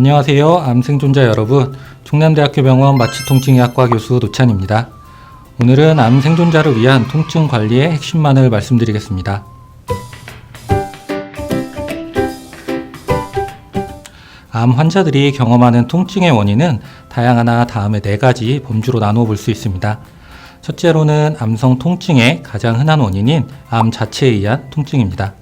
안녕하세요. 암 생존자 여러분. 충남대학교 병원 마취통증의학과 교수 노찬입니다. 오늘은 암 생존자를 위한 통증 관리의 핵심만을 말씀드리겠습니다. 암 환자들이 경험하는 통증의 원인은 다양하나 다음에 4가지 범주로 나누어 볼 수 있습니다. 첫째로는 암성 통증의 가장 흔한 원인인 암 자체에 의한 통증입니다.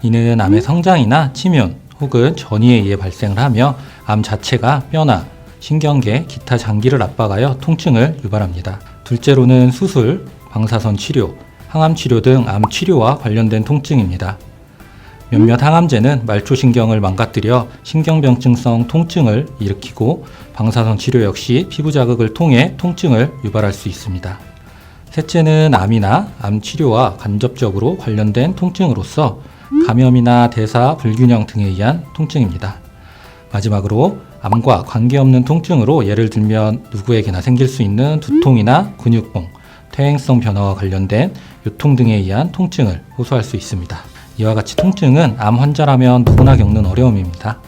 이는 암의 성장이나 침윤 혹은 전이에 의해 발생을 하며 암 자체가 뼈나 신경계, 기타 장기를 압박하여 통증을 유발합니다. 둘째로는 수술, 방사선 치료, 항암 치료 등 암 치료와 관련된 통증입니다. 몇몇 항암제는 말초신경을 망가뜨려 신경병증성 통증을 일으키고 방사선 치료 역시 피부 자극을 통해 통증을 유발할 수 있습니다. 셋째는 암이나 암 치료와 간접적으로 관련된 통증으로서 감염이나 대사 불균형 등에 의한 통증입니다. 마지막으로 암과 관계없는 통증으로 예를 들면 누구에게나 생길 수 있는 두통이나 근육통, 퇴행성 변화와 관련된 요통 등에 의한 통증을 호소할 수 있습니다. 이와 같이 통증은 암 환자라면 누구나 겪는 어려움입니다.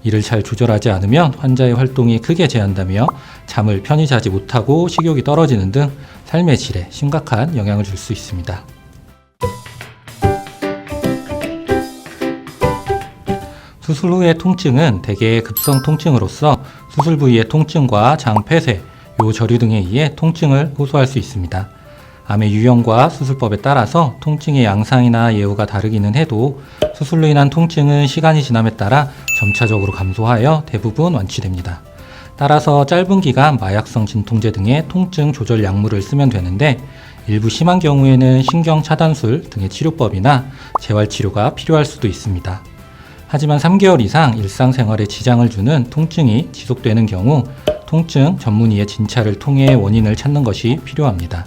이를 잘 조절하지 않으면 환자의 활동이 크게 제한되며 잠을 편히 자지 못하고 식욕이 떨어지는 등 삶의 질에 심각한 영향을 줄 수 있습니다. 수술 후의 통증은 대개 급성 통증으로서 수술 부위의 통증과 장 폐쇄, 요 저류 등에 의해 통증을 호소할 수 있습니다. 암의 유형과 수술법에 따라서 통증의 양상이나 예후가 다르기는 해도 수술로 인한 통증은 시간이 지남에 따라 점차적으로 감소하여 대부분 완치됩니다. 따라서 짧은 기간 마약성 진통제 등의 통증 조절 약물을 쓰면 되는데 일부 심한 경우에는 신경 차단술 등의 치료법이나 재활치료가 필요할 수도 있습니다. 하지만 3개월 이상 일상생활에 지장을 주는 통증이 지속되는 경우 통증 전문의의 진찰을 통해 원인을 찾는 것이 필요합니다.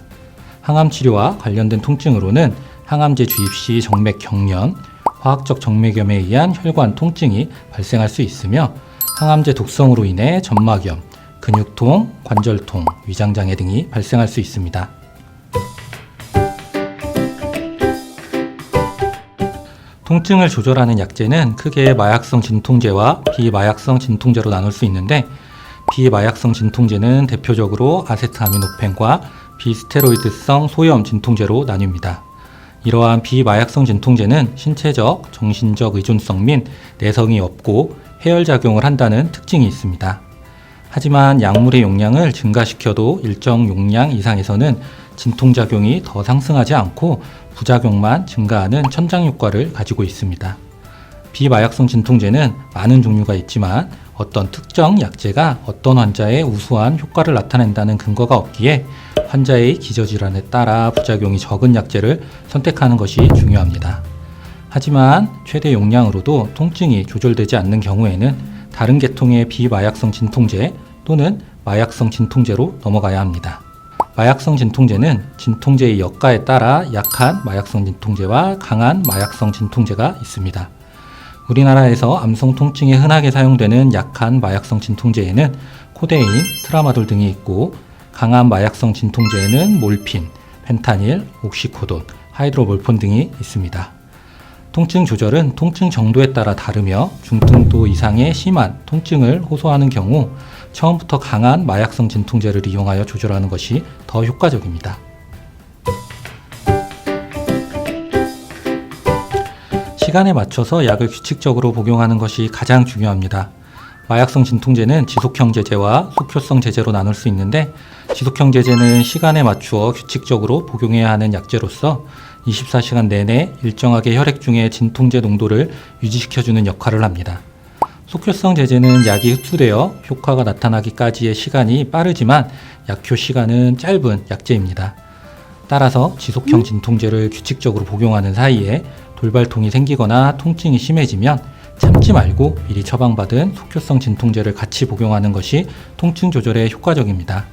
항암치료와 관련된 통증으로는 항암제 주입 시 정맥 경련, 화학적 정맥염에 의한 혈관 통증이 발생할 수 있으며 항암제 독성으로 인해 점막염, 근육통, 관절통, 위장장애 등이 발생할 수 있습니다. 통증을 조절하는 약제는 크게 마약성 진통제와 비마약성 진통제로 나눌 수 있는데 비마약성 진통제는 대표적으로 아세트아미노펜과 비스테로이드성 소염 진통제로 나뉩니다. 이러한 비마약성 진통제는 신체적, 정신적 의존성 및 내성이 없고 해열작용을 한다는 특징이 있습니다. 하지만 약물의 용량을 증가시켜도 일정 용량 이상에서는 진통작용이 더 상승하지 않고 부작용만 증가하는 천장효과를 가지고 있습니다. 비마약성 진통제는 많은 종류가 있지만 어떤 특정 약제가 어떤 환자의 우수한 효과를 나타낸다는 근거가 없기에 환자의 기저질환에 따라 부작용이 적은 약제를 선택하는 것이 중요합니다. 하지만 최대 용량으로도 통증이 조절되지 않는 경우에는 다른 계통의 비마약성 진통제 또는 마약성 진통제로 넘어가야 합니다. 마약성 진통제는 진통제의 역가에 따라 약한 마약성 진통제와 강한 마약성 진통제가 있습니다. 우리나라에서 암성 통증에 흔하게 사용되는 약한 마약성 진통제에는 코데인, 트라마돌 등이 있고 강한 마약성 진통제에는 몰핀, 펜타닐, 옥시코돈, 하이드로몰폰 등이 있습니다. 통증 조절은 통증 정도에 따라 다르며 중등도 이상의 심한 통증을 호소하는 경우 처음부터 강한 마약성 진통제를 이용하여 조절하는 것이 더 효과적입니다. 시간에 맞춰서 약을 규칙적으로 복용하는 것이 가장 중요합니다. 마약성 진통제는 지속형 제제와 속효성 제제로 나눌 수 있는데 지속형 제제는 시간에 맞추어 규칙적으로 복용해야 하는 약제로서 24시간 내내 일정하게 혈액 중의 진통제 농도를 유지시켜주는 역할을 합니다. 속효성 제제는 약이 흡수되어 효과가 나타나기까지의 시간이 빠르지만 약효 시간은 짧은 약제입니다. 따라서 지속형 진통제를 규칙적으로 복용하는 사이에 돌발통이 생기거나 통증이 심해지면 참지 말고 미리 처방받은 속효성 진통제를 같이 복용하는 것이 통증 조절에 효과적입니다.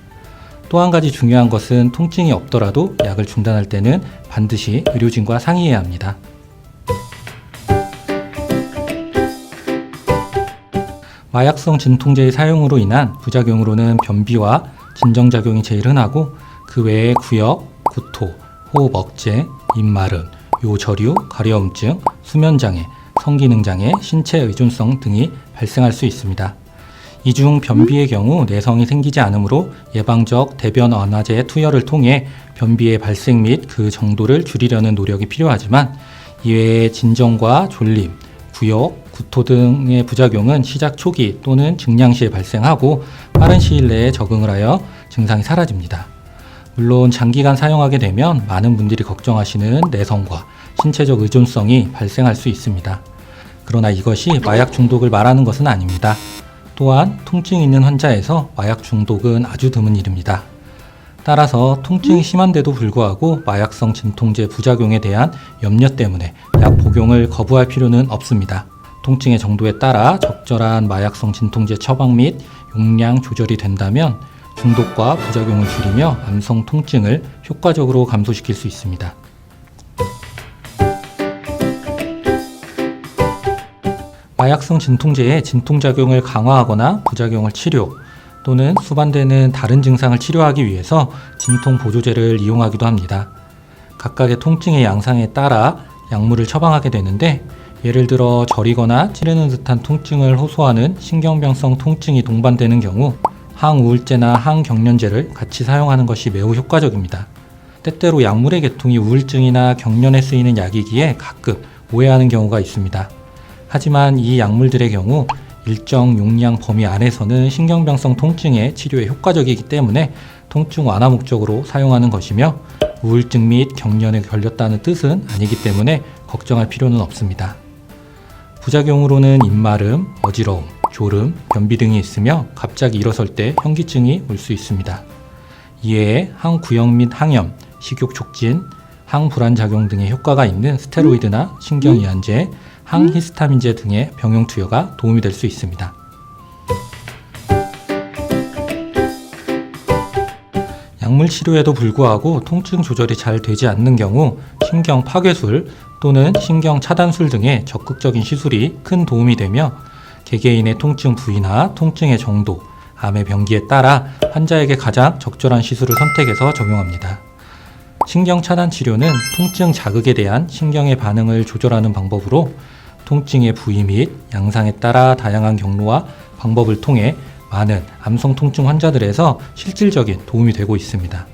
또 한 가지 중요한 것은 통증이 없더라도 약을 중단할 때는 반드시 의료진과 상의해야 합니다. 마약성 진통제의 사용으로 인한 부작용으로는 변비와 진정작용이 제일 흔하고 그 외에 구역, 구토, 호흡 억제, 입마름, 요저류, 가려움증, 수면장애, 성기능장애, 신체 의존성 등이 발생할 수 있습니다. 이 중 변비의 경우 내성이 생기지 않으므로 예방적 대변 완화제 투여를 통해 변비의 발생 및 그 정도를 줄이려는 노력이 필요하지만 이외에 진정과 졸림, 구역, 구토 등의 부작용은 시작 초기 또는 증량 시에 발생하고 빠른 시일 내에 적응을 하여 증상이 사라집니다. 물론 장기간 사용하게 되면 많은 분들이 걱정하시는 내성과 신체적 의존성이 발생할 수 있습니다. 그러나 이것이 마약 중독을 말하는 것은 아닙니다. 또한 통증이 있는 환자에서 마약 중독은 아주 드문 일입니다. 따라서 통증이 심한데도 불구하고 마약성 진통제 부작용에 대한 염려 때문에 약 복용을 거부할 필요는 없습니다. 통증의 정도에 따라 적절한 마약성 진통제 처방 및 용량 조절이 된다면 중독과 부작용을 줄이며 암성 통증을 효과적으로 감소시킬 수 있습니다. 마약성 진통제의 진통작용을 강화하거나 부작용을 치료 또는 수반되는 다른 증상을 치료하기 위해서 진통보조제를 이용하기도 합니다. 각각의 통증의 양상에 따라 약물을 처방하게 되는데 예를 들어 저리거나 찌르는 듯한 통증을 호소하는 신경병성 통증이 동반되는 경우 항우울제나 항경련제를 같이 사용하는 것이 매우 효과적입니다. 때때로 약물의 계통이 우울증이나 경련에 쓰이는 약이기에 가끔 오해하는 경우가 있습니다. 하지만 이 약물들의 경우 일정 용량 범위 안에서는 신경병성 통증의 치료에 효과적이기 때문에 통증 완화 목적으로 사용하는 것이며 우울증 및 경련에 걸렸다는 뜻은 아니기 때문에 걱정할 필요는 없습니다. 부작용으로는 입마름, 어지러움, 졸음, 변비 등이 있으며 갑자기 일어설 때 현기증이 올 수 있습니다. 이외에 항구역 및 항염, 식욕 촉진, 항불안작용 등의 효과가 있는 스테로이드나 신경이완제, 항히스타민제 등의 병용 투여가 도움이 될 수 있습니다. 약물 치료에도 불구하고 통증 조절이 잘 되지 않는 경우 신경 파괴술 또는 신경 차단술 등의 적극적인 시술이 큰 도움이 되며 개개인의 통증 부위나 통증의 정도, 암의 병기에 따라 환자에게 가장 적절한 시술을 선택해서 적용합니다. 신경 차단 치료는 통증 자극에 대한 신경의 반응을 조절하는 방법으로 통증의 부위 및 양상에 따라 다양한 경로와 방법을 통해 많은 암성 통증 환자들에서 실질적인 도움이 되고 있습니다.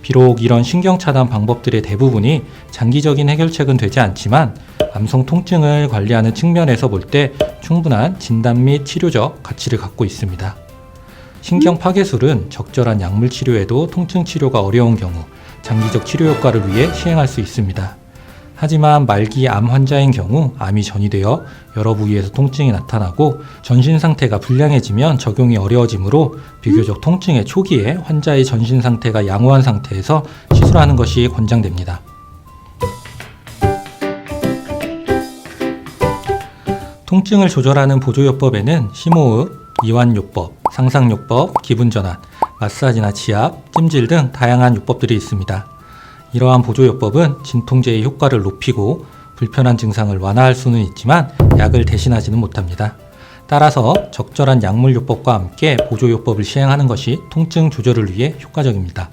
비록 이런 신경 차단 방법들의 대부분이 장기적인 해결책은 되지 않지만 암성 통증을 관리하는 측면에서 볼 때 충분한 진단 및 치료적 가치를 갖고 있습니다. 신경 파괴술은 적절한 약물 치료에도 통증 치료가 어려운 경우 장기적 치료 효과를 위해 시행할 수 있습니다. 하지만 말기 암 환자인 경우 암이 전이되어 여러 부위에서 통증이 나타나고 전신 상태가 불량해지면 적용이 어려워지므로 비교적 통증의 초기에 환자의 전신 상태가 양호한 상태에서 시술하는 것이 권장됩니다. 통증을 조절하는 보조요법에는 심호흡, 이완요법, 상상요법, 기분전환, 마사지나 지압, 찜질 등 다양한 요법들이 있습니다. 이러한 보조요법은 진통제의 효과를 높이고 불편한 증상을 완화할 수는 있지만 약을 대신하지는 못합니다. 따라서 적절한 약물요법과 함께 보조요법을 시행하는 것이 통증 조절을 위해 효과적입니다.